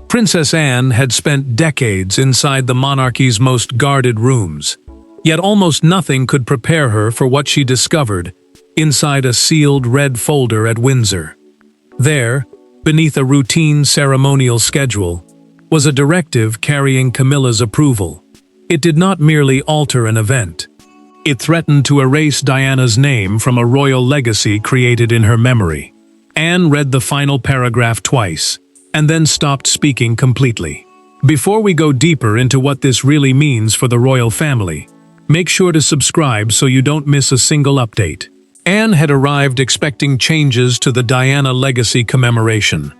Princess Anne had spent decades inside the monarchy's most guarded rooms, yet almost nothing could prepare her for what she discovered inside a sealed red folder at Windsor. There, beneath a routine ceremonial schedule, was a directive carrying Camilla's approval. It did not merely alter an event. It threatened to erase Diana's name from a royal legacy created in her memory. Anne read the final paragraph twice, and then stopped speaking completely. Before we go deeper into what this really means for the royal family, make sure to subscribe so you don't miss a single update. Anne had arrived expecting changes to the Diana legacy commemoration.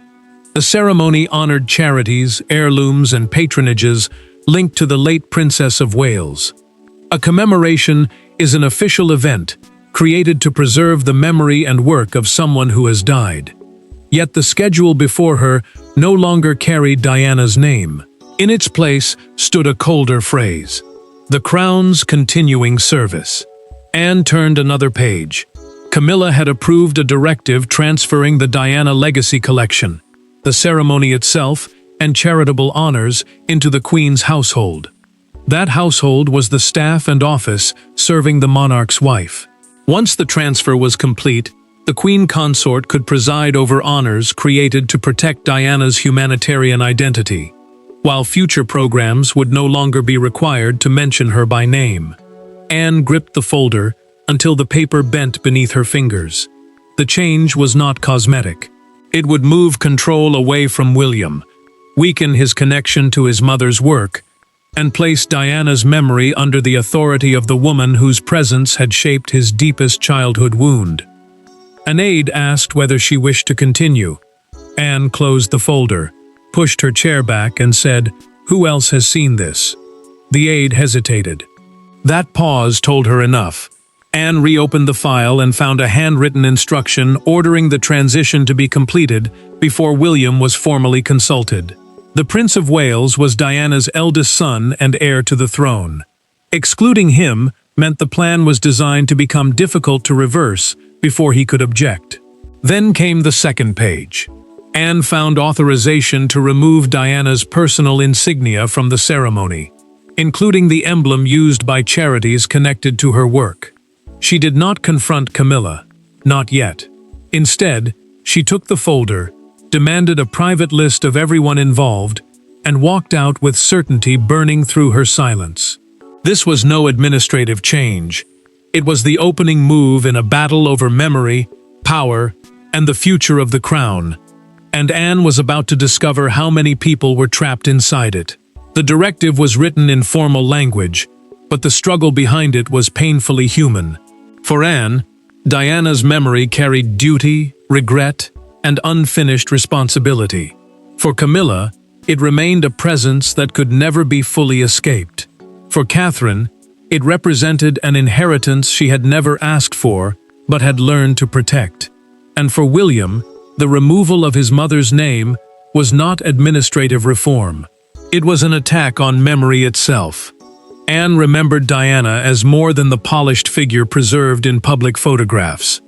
The ceremony honored charities, heirlooms, and patronages linked to the late Princess of Wales. A commemoration is an official event created to preserve the memory and work of someone who has died. Yet the schedule before her no longer carried Diana's name. In its place stood a colder phrase: the Crown's continuing service. Anne turned another page. Camilla had approved a directive transferring the Diana Legacy Collection, the ceremony itself, and charitable honors into the Queen's household. That household was the staff and office serving the monarch's wife. Once the transfer was complete, the Queen consort could preside over honors created to protect Diana's humanitarian identity, while future programs would no longer be required to mention her by name. Anne gripped the folder until the paper bent beneath her fingers. The change was not cosmetic. It would move control away from William, weaken his connection to his mother's work, and place Diana's memory under the authority of the woman whose presence had shaped his deepest childhood wound. An aide asked whether she wished to continue. Anne closed the folder, pushed her chair back, and said, "Who else has seen this?" The aide hesitated. That pause told her enough. Anne reopened the file and found a handwritten instruction ordering the transition to be completed before William was formally consulted. The Prince of Wales was Diana's eldest son and heir to the throne. Excluding him meant the plan was designed to become difficult to reverse before he could object. Then came the second page. Anne found authorization to remove Diana's personal insignia from the ceremony, including the emblem used by charities connected to her work. She did not confront Camilla, not yet. Instead, she took the folder, demanded a private list of everyone involved, and walked out with certainty burning through her silence. This was no administrative change. It was the opening move in a battle over memory, power, and the future of the crown. And Anne was about to discover how many people were trapped inside it. The directive was written in formal language, but the struggle behind it was painfully human. For Anne, Diana's memory carried duty, regret, and unfinished responsibility. For Camilla, it remained a presence that could never be fully escaped. For Catherine, it represented an inheritance she had never asked for, but had learned to protect. And for William, the removal of his mother's name was not administrative reform. It was an attack on memory itself. Anne remembered Diana as more than the polished figure preserved in public photographs.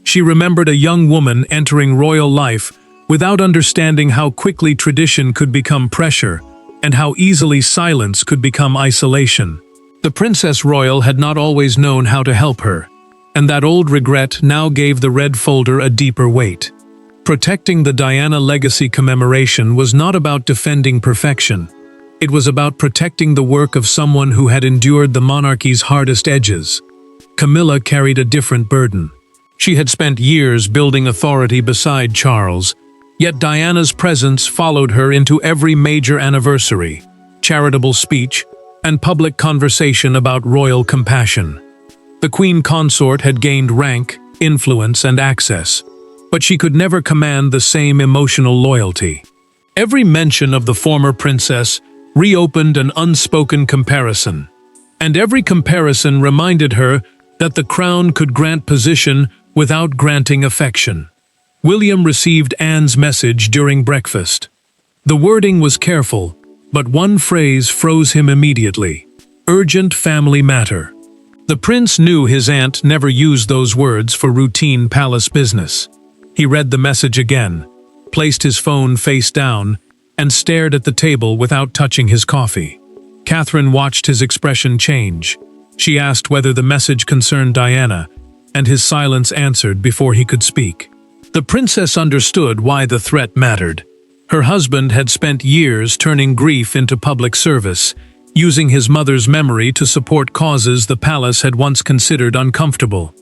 She remembered a young woman entering royal life without understanding how quickly tradition could become pressure and how easily silence could become isolation. The Princess Royal had not always known how to help her, and that old regret now gave the red folder a deeper weight. Protecting the Diana Legacy commemoration was not about defending perfection. It was about protecting the work of someone who had endured the monarchy's hardest edges. Camilla carried a different burden. She had spent years building authority beside Charles, yet Diana's presence followed her into every major anniversary, charitable speech, and public conversation about royal compassion. The Queen consort had gained rank, influence, and access, but she could never command the same emotional loyalty. Every mention of the former princess reopened an unspoken comparison, and every comparison reminded her that the crown could grant position without granting affection. William received Anne's message during breakfast. The wording was careful, but one phrase froze him immediately: urgent family matter. The prince knew his aunt never used those words for routine palace business. He read the message again, placed his phone face down, and stared at the table without touching his coffee. Catherine watched his expression change. She asked whether the message concerned Diana, and his silence answered before he could speak. The princess understood why the threat mattered. Her husband had spent years turning grief into public service, using his mother's memory to support causes the palace had once considered uncomfortable.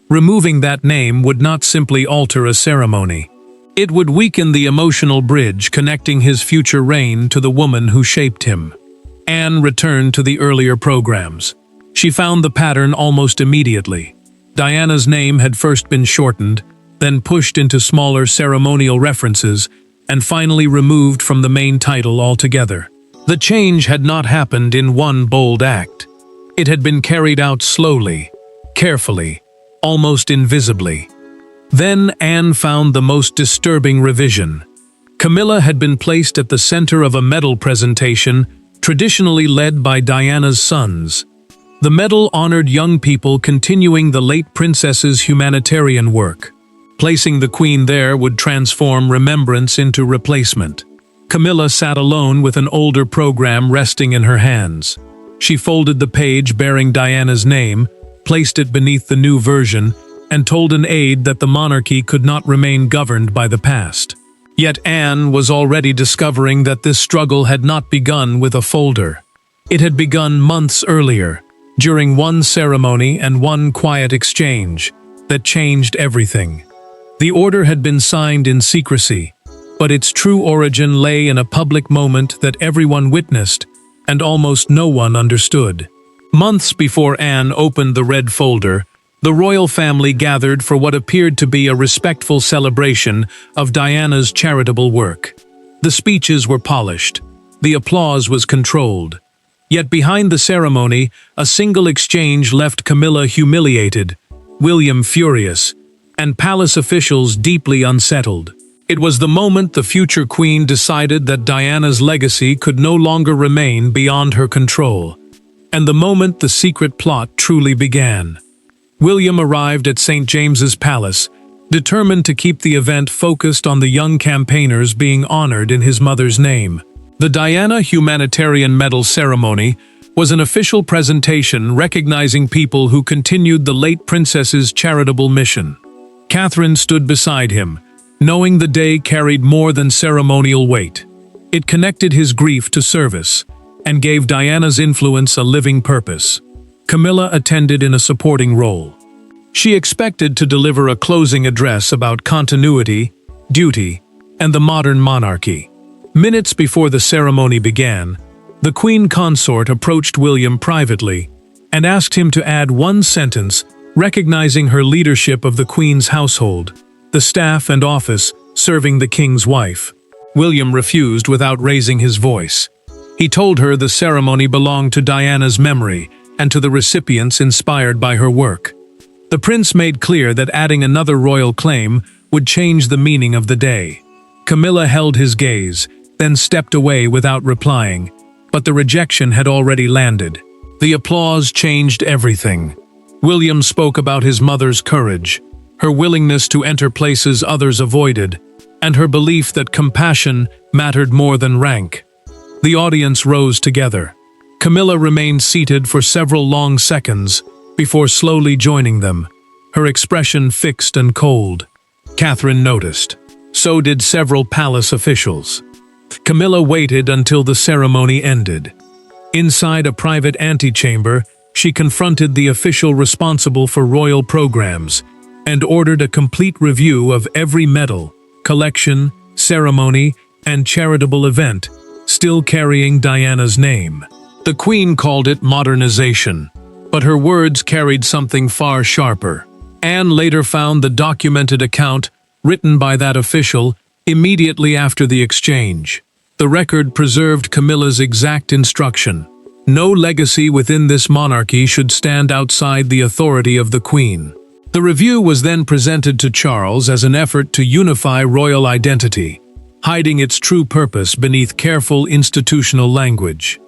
Removing that name would not simply alter a ceremony. It would weaken the emotional bridge connecting his future reign to the woman who shaped him. Anne returned to the earlier programs. She found the pattern almost immediately. Diana's name had first been shortened, then pushed into smaller ceremonial references, and finally removed from the main title altogether. The change had not happened in one bold act. It had been carried out slowly, carefully, almost invisibly. Then Anne found the most disturbing revision. Camilla had been placed at the center of a medal presentation traditionally led by Diana's sons. The medal honored young people continuing the late princess's humanitarian work. Placing the queen there would transform remembrance into replacement. Camilla sat alone with an older program resting in her hands. She folded the page bearing Diana's name, placed it beneath the new version, and told an aide that the monarchy could not remain governed by the past. Yet Anne was already discovering that this struggle had not begun with a folder. It had begun months earlier, during one ceremony and one quiet exchange that changed everything. The order had been signed in secrecy, but its true origin lay in a public moment that everyone witnessed and almost no one understood. Months before Anne opened the red folder, the royal family gathered for what appeared to be a respectful celebration of Diana's charitable work. The speeches were polished. The applause was controlled. Yet behind the ceremony, a single exchange left Camilla humiliated, William furious, and palace officials deeply unsettled. It was the moment the future queen decided that Diana's legacy could no longer remain beyond her control, and the moment the secret plot truly began. William arrived at St. James's Palace, determined to keep the event focused on the young campaigners being honored in his mother's name. The Diana Humanitarian Medal ceremony was an official presentation recognizing people who continued the late princess's charitable mission. Catherine stood beside him, knowing the day carried more than ceremonial weight. It connected his grief to service, and gave Diana's influence a living purpose. Camilla attended in a supporting role. She expected to deliver a closing address about continuity, duty, and the modern monarchy. Minutes before the ceremony began, the Queen Consort approached William privately and asked him to add one sentence recognizing her leadership of the Queen's household, the staff and office serving the King's wife. William refused without raising his voice. He told her the ceremony belonged to Diana's memory and to the recipients inspired by her work. The prince made clear that adding another royal claim would change the meaning of the day. Camilla held his gaze, then stepped away without replying, but the rejection had already landed. The applause changed everything. William spoke about his mother's courage, her willingness to enter places others avoided, and her belief that compassion mattered more than rank. The audience rose together. Camilla remained seated for several long seconds before slowly joining them, her expression fixed and cold. Catherine noticed. So did several palace officials. Camilla waited until the ceremony ended. Inside a private antechamber, she confronted the official responsible for royal programs and ordered a complete review of every medal, collection, ceremony, and charitable event, still carrying Diana's name. The Queen called it modernization, but her words carried something far sharper. Anne later found the documented account, written by that official, immediately after the exchange. The record preserved Camilla's exact instruction. No legacy within this monarchy should stand outside the authority of the Queen. The review was then presented to Charles as an effort to unify royal identity, hiding its true purpose beneath careful institutional language.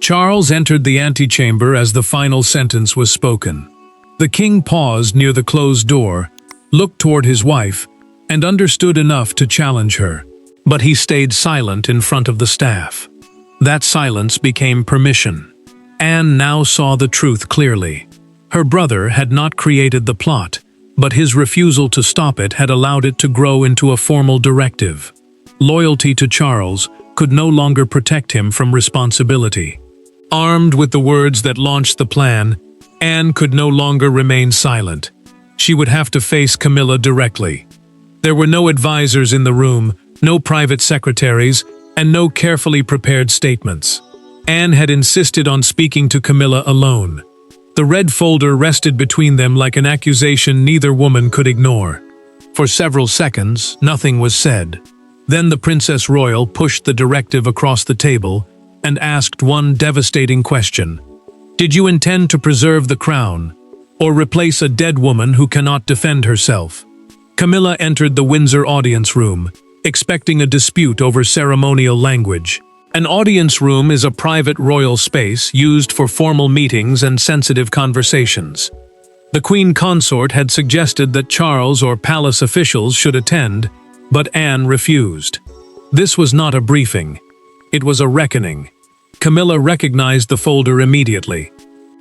Charles entered the antechamber as the final sentence was spoken. The king paused near the closed door, looked toward his wife, and understood enough to challenge her. But he stayed silent in front of the staff. That silence became permission. Anne now saw the truth clearly. Her brother had not created the plot, but his refusal to stop it had allowed it to grow into a formal directive. Loyalty to Charles could no longer protect him from responsibility. Armed with the words that launched the plan, Anne could no longer remain silent. She would have to face Camilla directly. There were no advisors in the room, no private secretaries, and no carefully prepared statements. Anne had insisted on speaking to Camilla alone. The red folder rested between them like an accusation neither woman could ignore. For several seconds, nothing was said. Then the Princess Royal pushed the directive across the table and asked one devastating question. Did you intend to preserve the crown, or replace a dead woman who cannot defend herself? Camilla entered the Windsor audience room, expecting a dispute over ceremonial language. An audience room is a private royal space used for formal meetings and sensitive conversations. The Queen Consort had suggested that Charles or palace officials should attend, but Anne refused. This was not a briefing. It was a reckoning. Camilla recognized the folder immediately.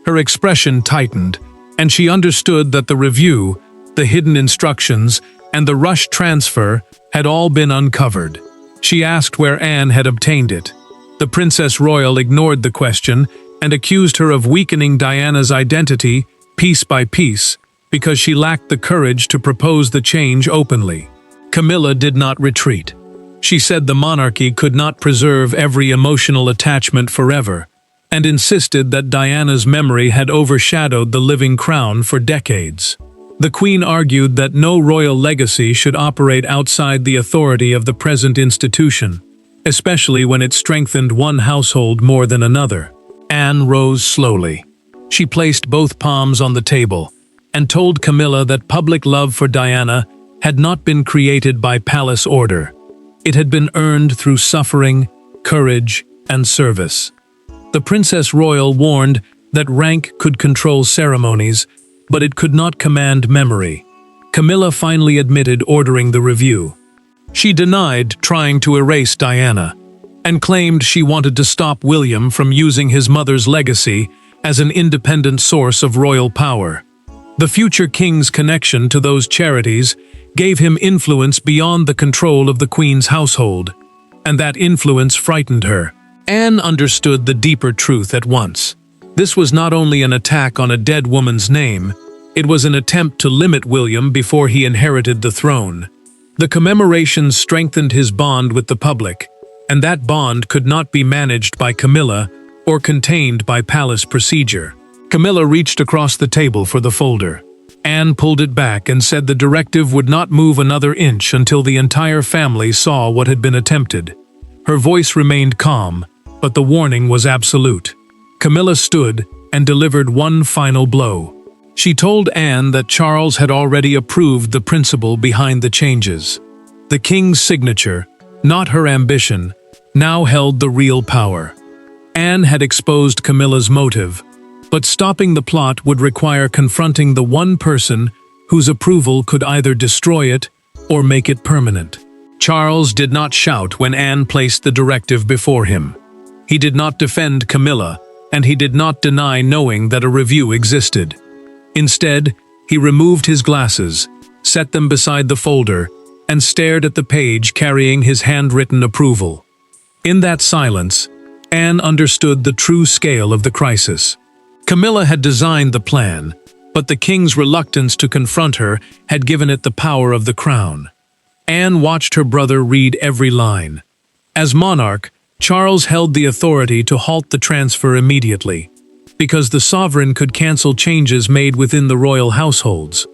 Her expression tightened, and she understood that the review, the hidden instructions, and the rushed transfer had all been uncovered. She asked where Anne had obtained it. The Princess Royal ignored the question and accused her of weakening Diana's identity piece by piece because she lacked the courage to propose the change openly. Camilla did not retreat. She said the monarchy could not preserve every emotional attachment forever, and insisted that Diana's memory had overshadowed the living crown for decades. The Queen argued that no royal legacy should operate outside the authority of the present institution, especially when it strengthened one household more than another. Anne rose slowly. She placed both palms on the table and told Camilla that public love for Diana had not been created by palace order. It had been earned through suffering, courage, and service. The Princess Royal warned that rank could control ceremonies, but it could not command memory. Camilla finally admitted ordering the review. She denied trying to erase Diana, and claimed she wanted to stop William from using his mother's legacy as an independent source of royal power. The future king's connection to those charities gave him influence beyond the control of the Queen's household, and that influence frightened her. Anne understood the deeper truth at once. This was not only an attack on a dead woman's name, it was an attempt to limit William before he inherited the throne. The commemorations strengthened his bond with the public, and that bond could not be managed by Camilla or contained by palace procedure. Camilla reached across the table for the folder. Anne pulled it back and said the directive would not move another inch until the entire family saw what had been attempted. Her voice remained calm, but the warning was absolute. Camilla stood and delivered one final blow. She told Anne that Charles had already approved the principle behind the changes. The king's signature, not her ambition, now held the real power. Anne had exposed Camilla's motive, but stopping the plot would require confronting the one person whose approval could either destroy it or make it permanent. Charles did not shout when Anne placed the directive before him. He did not defend Camilla, and he did not deny knowing that a review existed. Instead, he removed his glasses, set them beside the folder, and stared at the page carrying his handwritten approval. In that silence, Anne understood the true scale of the crisis. Camilla had designed the plan, but the king's reluctance to confront her had given it the power of the crown. Anne watched her brother read every line. As monarch, Charles held the authority to halt the transfer immediately, because the sovereign could cancel changes made within the royal households.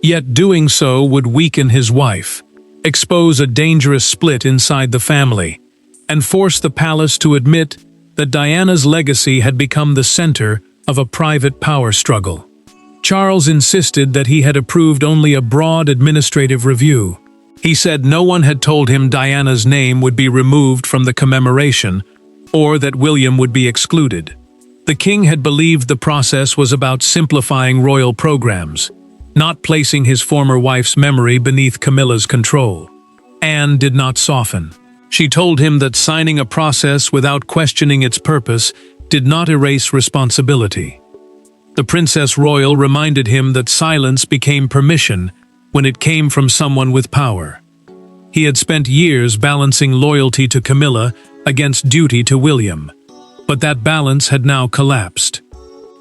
Yet doing so would weaken his wife, expose a dangerous split inside the family, and force the palace to admit that Diana's legacy had become the center of a private power struggle. Charles insisted that he had approved only a broad administrative review. He said no one had told him Diana's name would be removed from the commemoration, or that William would be excluded. The king had believed the process was about simplifying royal programs, not placing his former wife's memory beneath Camilla's control. Anne did not soften. She told him that signing a process without questioning its purpose did not erase responsibility. The Princess Royal reminded him that silence became permission when it came from someone with power. He had spent years balancing loyalty to Camilla against duty to William, but that balance had now collapsed.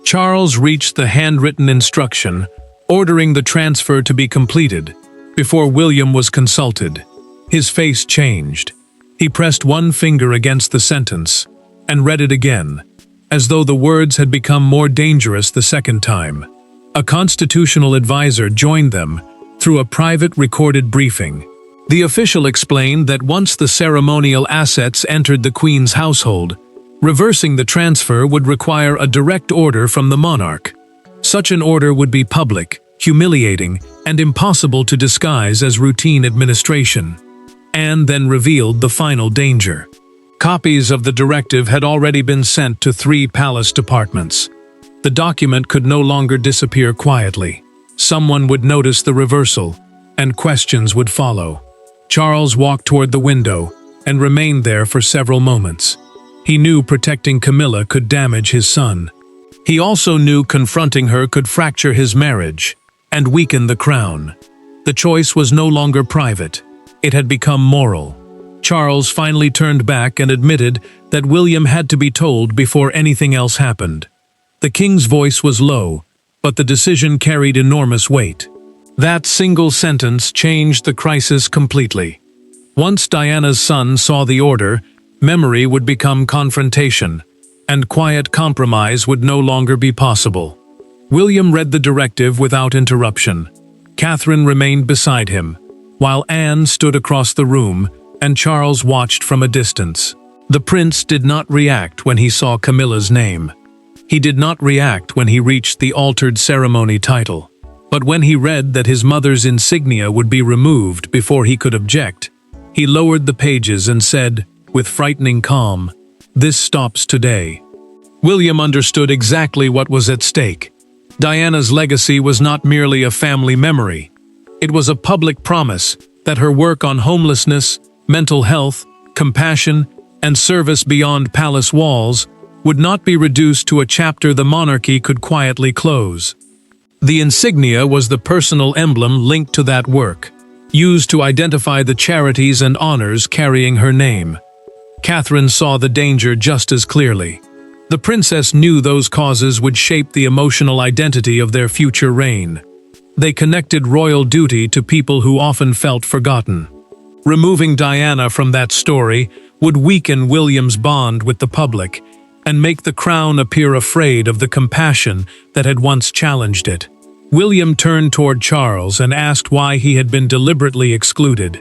Charles reached the handwritten instruction ordering the transfer to be completed before William was consulted. His face changed. He pressed one finger against the sentence and read it again, as though the words had become more dangerous the second time. A constitutional advisor joined them through a private recorded briefing. The official explained that once the ceremonial assets entered the Queen's household, reversing the transfer would require a direct order from the monarch. Such an order would be public, humiliating, and impossible to disguise as routine administration. Anne then revealed the final danger. Copies of the directive had already been sent to 3 palace departments. The document could no longer disappear quietly. Someone would notice the reversal, and questions would follow. Charles walked toward the window and remained there for several moments. He knew protecting Camilla could damage his son. He also knew confronting her could fracture his marriage and weaken the crown. The choice was no longer private. It had become moral. Charles finally turned back and admitted that William had to be told before anything else happened. The king's voice was low, but the decision carried enormous weight. That single sentence changed the crisis completely. Once Diana's son saw the order, memory would become confrontation, and quiet compromise would no longer be possible. William read the directive without interruption. Catherine remained beside him, while Anne stood across the room and Charles watched from a distance. The prince did not react when he saw Camilla's name. He did not react when he reached the altered ceremony title. But when he read that his mother's insignia would be removed before he could object, he lowered the pages and said, with frightening calm, "This stops today." William understood exactly what was at stake. Diana's legacy was not merely a family memory. It was a public promise that her work on homelessness, mental health, compassion, and service beyond palace walls would not be reduced to a chapter the monarchy could quietly close. The insignia was the personal emblem linked to that work, used to identify the charities and honors carrying her name. Catherine saw the danger just as clearly. The princess knew those causes would shape the emotional identity of their future reign. They connected royal duty to people who often felt forgotten. Removing Diana from that story would weaken William's bond with the public and make the crown appear afraid of the compassion that had once challenged it. William turned toward Charles and asked why he had been deliberately excluded.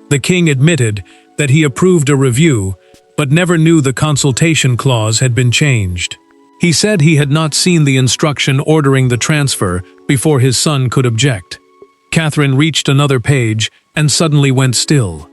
The king admitted that he approved a review, but never knew the consultation clause had been changed. He said he had not seen the instruction ordering the transfer before his son could object. Catherine reached another page and suddenly went still.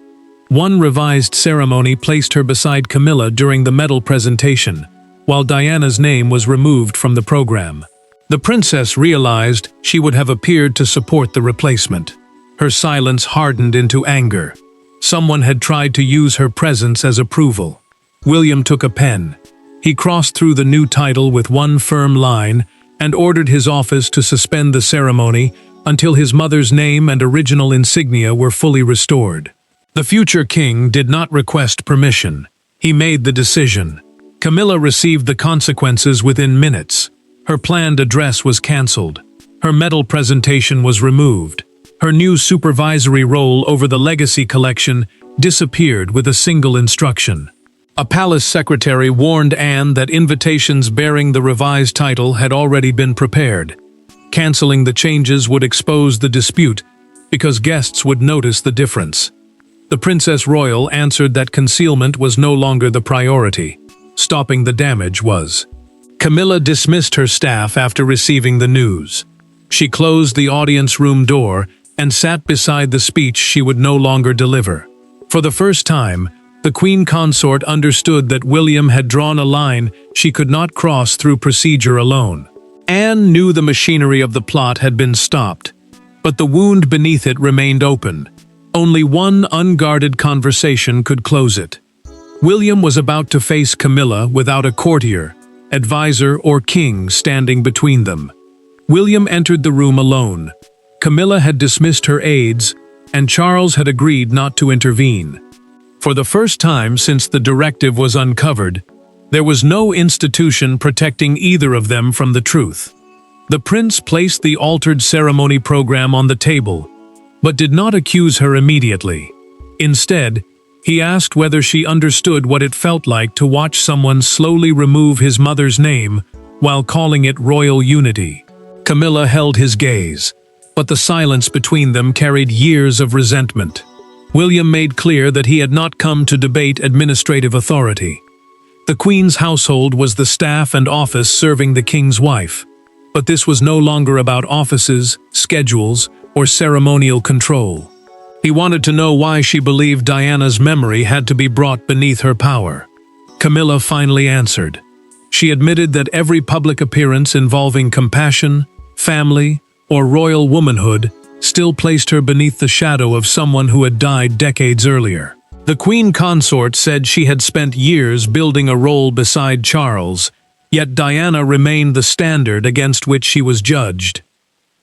One revised ceremony placed her beside Camilla during the medal presentation, while Diana's name was removed from the program. The princess realized she would have appeared to support the replacement. Her silence hardened into anger. Someone had tried to use her presence as approval. William took a pen. He crossed through the new title with one firm line and ordered his office to suspend the ceremony until his mother's name and original insignia were fully restored. The future king did not request permission. He made the decision. Camilla received the consequences within minutes. Her planned address was cancelled. Her medal presentation was removed. Her new supervisory role over the legacy collection disappeared with a single instruction. A palace secretary warned Anne that invitations bearing the revised title had already been prepared. Canceling the changes would expose the dispute, because guests would notice the difference. The Princess Royal answered that concealment was no longer the priority. Stopping the damage was. Camilla dismissed her staff after receiving the news. She closed the audience room door and sat beside the speech she would no longer deliver. For the first time, the Queen Consort understood that William had drawn a line she could not cross through procedure alone. Anne knew the machinery of the plot had been stopped, but the wound beneath it remained open. Only one unguarded conversation could close it. William was about to face Camilla without a courtier, advisor, or king standing between them. William entered the room alone. Camilla had dismissed her aides, and Charles had agreed not to intervene. For the first time since the directive was uncovered, there was no institution protecting either of them from the truth. The prince placed the altered ceremony program on the table, but did not accuse her immediately. Instead, he asked whether she understood what it felt like to watch someone slowly remove his mother's name while calling it royal unity. Camilla held his gaze, but the silence between them carried years of resentment. William made clear that he had not come to debate administrative authority. The Queen's household was the staff and office serving the king's wife, but this was no longer about offices, schedules, or ceremonial control. He wanted to know why she believed Diana's memory had to be brought beneath her power. Camilla finally answered. She admitted that every public appearance involving compassion, family, or royal womanhood still placed her beneath the shadow of someone who had died decades earlier. The Queen Consort said she had spent years building a role beside Charles, yet Diana remained the standard against which she was judged.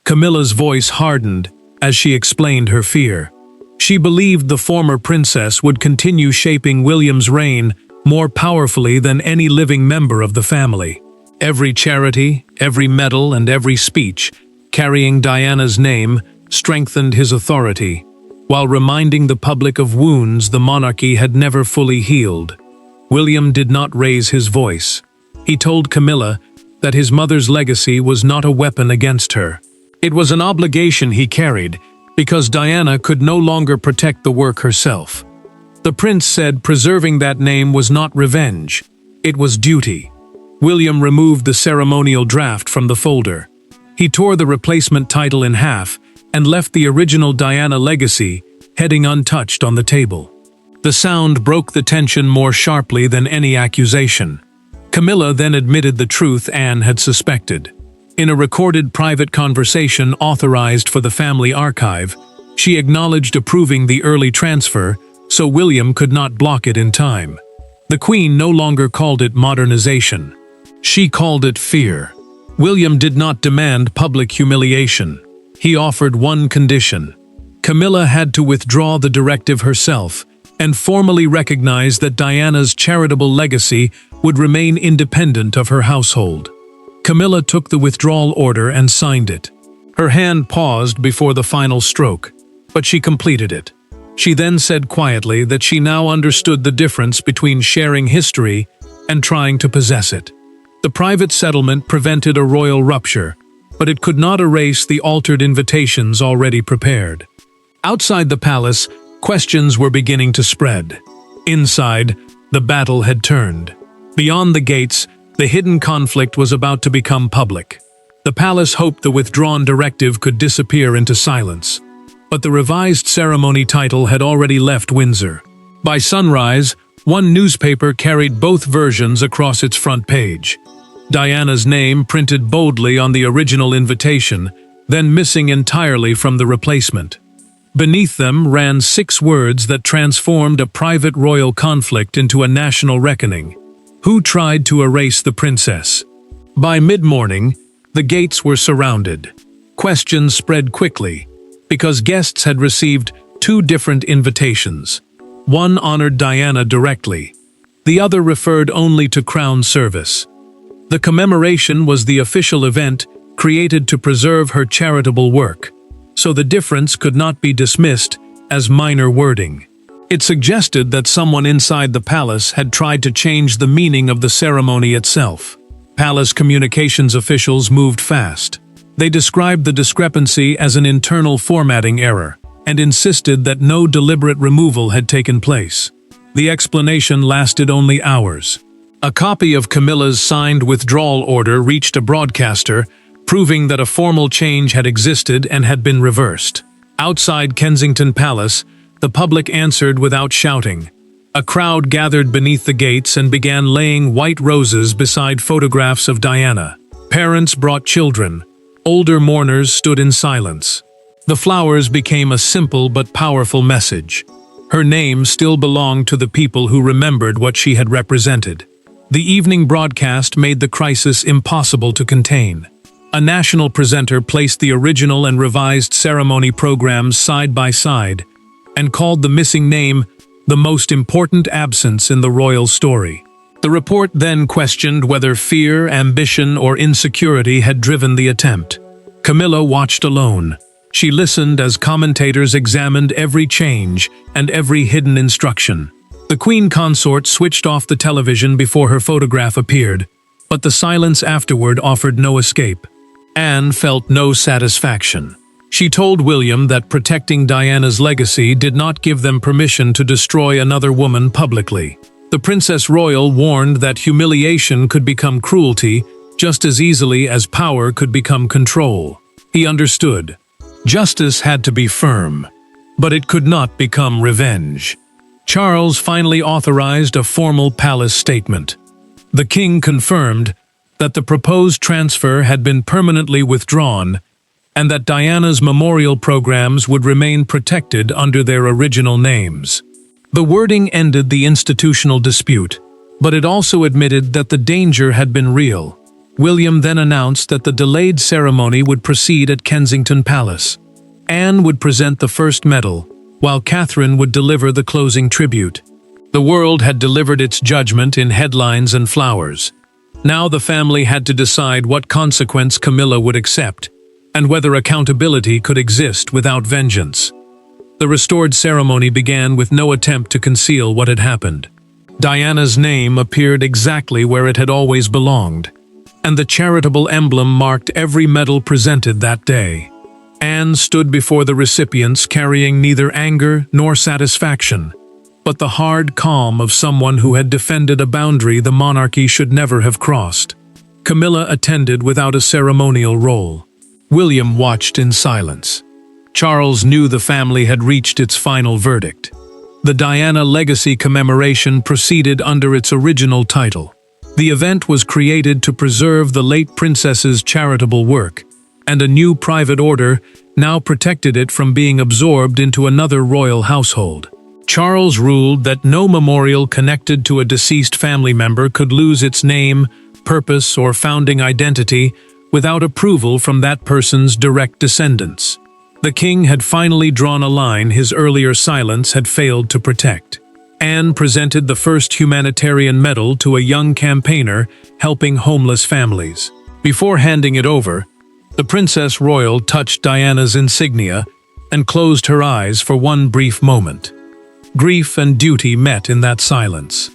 Camilla's voice hardened as she explained her fear. She believed the former princess would continue shaping William's reign more powerfully than any living member of the family. Every charity, every medal, and every speech carrying Diana's name strengthened his authority, while reminding the public of wounds the monarchy had never fully healed. William did not raise his voice. He told Camilla that his mother's legacy was not a weapon against her. It was an obligation he carried, because Diana could no longer protect the work herself. The prince said preserving that name was not revenge, it was duty. William removed the ceremonial draft from the folder. He tore the replacement title in half and left the original Diana legacy heading untouched on the table. The sound broke the tension more sharply than any accusation. Camilla then admitted the truth Anne had suspected. In a recorded private conversation authorized for the family archive, she acknowledged approving the early transfer, so William could not block it in time. The Queen no longer called it modernization. She called it fear. William did not demand public humiliation. He offered one condition. Camilla had to withdraw the directive herself and formally recognize that Diana's charitable legacy would remain independent of her household. Camilla took the withdrawal order and signed it. Her hand paused before the final stroke, but she completed it. She then said quietly that she now understood the difference between sharing history and trying to possess it. The private settlement prevented a royal rupture, but it could not erase the altered invitations already prepared. Outside the palace, questions were beginning to spread. Inside, the battle had turned. Beyond the gates, the hidden conflict was about to become public. The palace hoped the withdrawn directive could disappear into silence. But the revised ceremony title had already left Windsor. By sunrise, one newspaper carried both versions across its front page. Diana's name printed boldly on the original invitation, then missing entirely from the replacement. Beneath them ran 6 words that transformed a private royal conflict into a national reckoning. Who tried to erase the princess? By mid-morning, the gates were surrounded. Questions spread quickly, because guests had received 2 different invitations. One honored Diana directly. The other referred only to crown service. The commemoration was the official event created to preserve her charitable work, so the difference could not be dismissed as minor wording. It suggested that someone inside the palace had tried to change the meaning of the ceremony itself. Palace communications officials moved fast. They described the discrepancy as an internal formatting error and insisted that no deliberate removal had taken place. The explanation lasted only hours. A copy of Camilla's signed withdrawal order reached a broadcaster, proving that a formal change had existed and had been reversed. Outside Kensington Palace, the public answered without shouting. A crowd gathered beneath the gates and began laying white roses beside photographs of Diana. Parents brought children. Older mourners stood in silence. The flowers became a simple but powerful message. Her name still belonged to the people who remembered what she had represented. The evening broadcast made the crisis impossible to contain. A national presenter placed the original and revised ceremony programs side by side and called the missing name the most important absence in the royal story. The report then questioned whether fear, ambition, or insecurity had driven the attempt. Camilla watched alone. She listened as commentators examined every change and every hidden instruction. The queen consort switched off the television before her photograph appeared, but the silence afterward offered no escape. Anne felt no satisfaction. She told William that protecting Diana's legacy did not give them permission to destroy another woman publicly. The Princess Royal warned that humiliation could become cruelty just as easily as power could become control. He understood. Justice had to be firm, but it could not become revenge. Charles finally authorized a formal palace statement. The king confirmed that the proposed transfer had been permanently withdrawn and that Diana's memorial programs would remain protected under their original names. The wording ended the institutional dispute, but it also admitted that the danger had been real. William then announced that the delayed ceremony would proceed at Kensington Palace. Anne would present the first medal, while Catherine would deliver the closing tribute. The world had delivered its judgment in headlines and flowers. Now the family had to decide what consequence Camilla would accept, and whether accountability could exist without vengeance. The restored ceremony began with no attempt to conceal what had happened. Diana's name appeared exactly where it had always belonged, and the charitable emblem marked every medal presented that day. Anne stood before the recipients carrying neither anger nor satisfaction, but the hard calm of someone who had defended a boundary the monarchy should never have crossed. Camilla attended without a ceremonial role. William watched in silence. Charles knew the family had reached its final verdict. The Diana Legacy Commemoration proceeded under its original title. The event was created to preserve the late princess's charitable work, and a new private order now protected it from being absorbed into another royal household. Charles ruled that no memorial connected to a deceased family member could lose its name, purpose, or founding identity without approval from that person's direct descendants. The king had finally drawn a line his earlier silence had failed to protect. Anne presented the first humanitarian medal to a young campaigner helping homeless families. Before handing it over, the Princess Royal touched Diana's insignia and closed her eyes for one brief moment. Grief and duty met in that silence.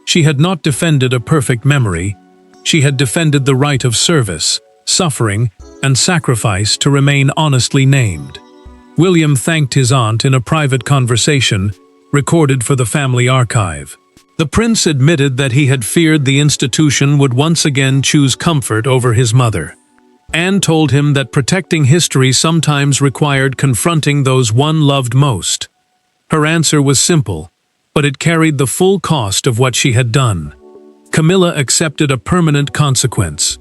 She had not defended a perfect memory. She had defended the right of service, suffering, and sacrifice to remain honestly named. William thanked his aunt in a private conversation recorded for the family archive. The prince admitted that he had feared the institution would once again choose comfort over his mother. Anne told him that protecting history sometimes required confronting those one loved most. Her answer was simple, but it carried the full cost of what she had done. Camilla accepted a permanent consequence.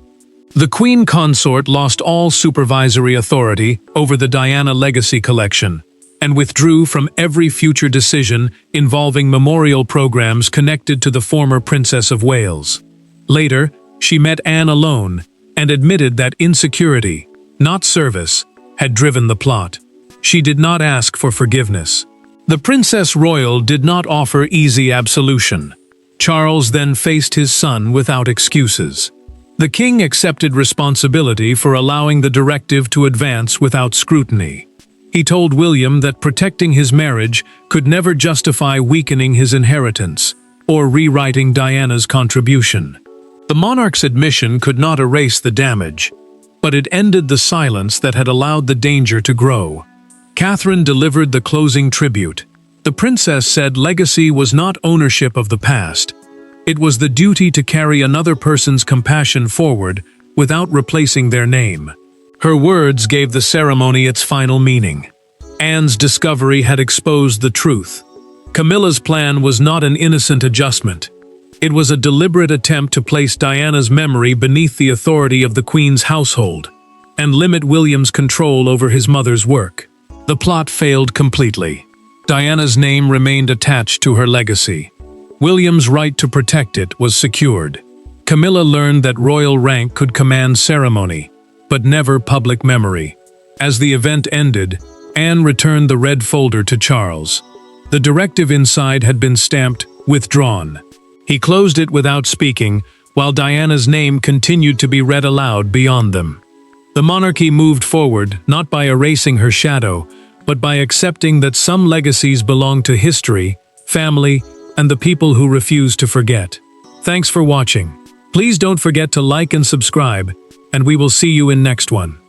The queen consort lost all supervisory authority over the Diana Legacy Collection and withdrew from every future decision involving memorial programs connected to the former Princess of Wales. Later, she met Anne alone and admitted that insecurity, not service, had driven the plot. She did not ask for forgiveness. The Princess Royal did not offer easy absolution. Charles then faced his son without excuses. The king accepted responsibility for allowing the directive to advance without scrutiny. He told William that protecting his marriage could never justify weakening his inheritance or rewriting Diana's contribution. The monarch's admission could not erase the damage, but it ended the silence that had allowed the danger to grow. Catherine delivered the closing tribute. The princess said legacy was not ownership of the past. It was the duty to carry another person's compassion forward without replacing their name. Her words gave the ceremony its final meaning. Anne's discovery had exposed the truth. Camilla's plan was not an innocent adjustment. It was a deliberate attempt to place Diana's memory beneath the authority of the Queen's household and limit William's control over his mother's work. The plot failed completely. Diana's name remained attached to her legacy. William's right to protect it was secured. Camilla learned that royal rank could command ceremony, but never public memory. As the event ended, Anne returned the red folder to Charles. The directive inside had been stamped "Withdrawn." He closed it without speaking, while Diana's name continued to be read aloud beyond them. The monarchy moved forward, not by erasing her shadow, but by accepting that some legacies belong to history, family, and the people who refuse to forget. Thanks for watching. Please don't forget to like and subscribe, and we will see you in next one.